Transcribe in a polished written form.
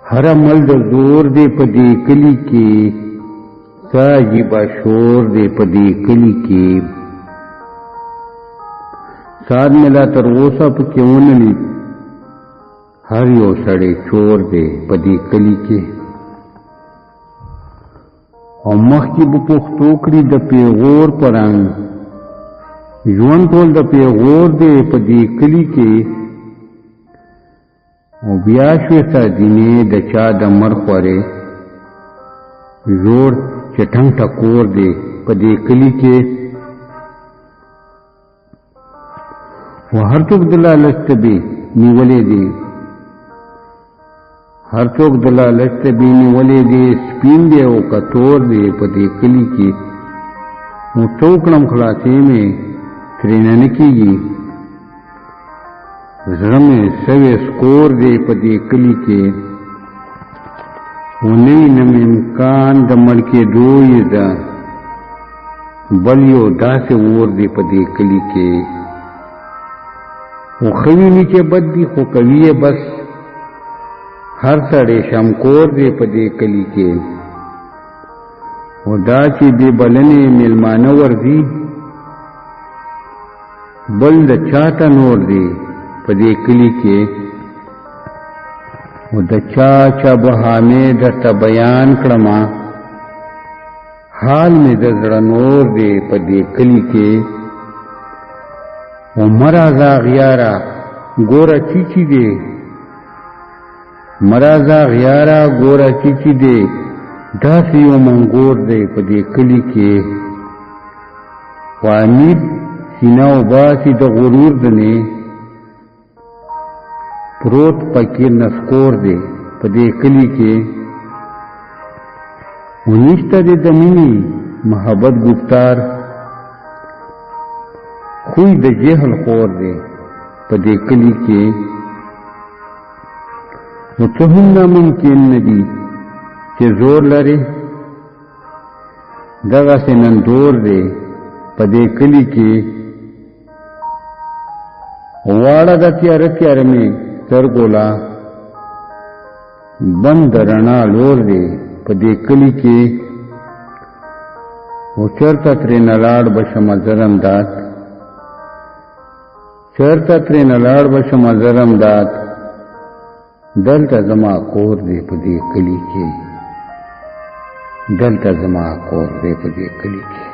هر عمل د زور دی په دې کلی کې ساجبا شور دی په دې کلی کې ساد ملا تر اوسه پکې ونلی هر یو سړی چور دی په دې کلی کې او مخکې به پښتو کړي د پیغور پرنګ ژوند ټول د پیغور دی په دې کلی کې او بیا شوې دینې د چا د مرخورې زور چټنګ ټکور دی په دې کلی کې و هر څوک د لالچ تبي نیولې دي هر څوک د لالچ تبي نیولې دي سپین دی او کتور دی په دې کلی کې نو ټوکړم خلاصې مې ترېنه نه کېږي زړه مې سوی سکور دی په دې کلي کې و نوي نم امکان د مړ کېدو یې ده بل یو داسې اور دی په دې کلي کې و ښه ویني چې بد دي خو کوي یې بس هر سړی شمکور دی په دې کلي کې و دا چې بې بلنې میلمانه ورځي بل د چاته نور دی په دې کلی کې و د چا بهانه درته بیان کړم حال مې د زړه نور دی په دې کلی کې و مرازا غیارا ګوره چیچی دی مرازا غیارا ګوره چیچی دی داسې یو منګور دی په دې کلی کې و امید سینه و باسي د غرور دنې پروت پکې نسکور دی په دې کلی کې ونشته د مینې محبت گفتار خوی د جهل خور دی په دې کلی کې نو څه هم ناممکن نه دي چې زور لري دغسې نندور دی په دې کلی کې واړه د تیاره تیاره مې سترګولا بند رڼا لور دی په دې کلي کې و چرته ترېنه لاړ به شمه زر امداد چرته ترېنه لاړ به شمه زر امداد دلته زما کور دی په دې کلي کې دلته زما کور دی په دې کلي کې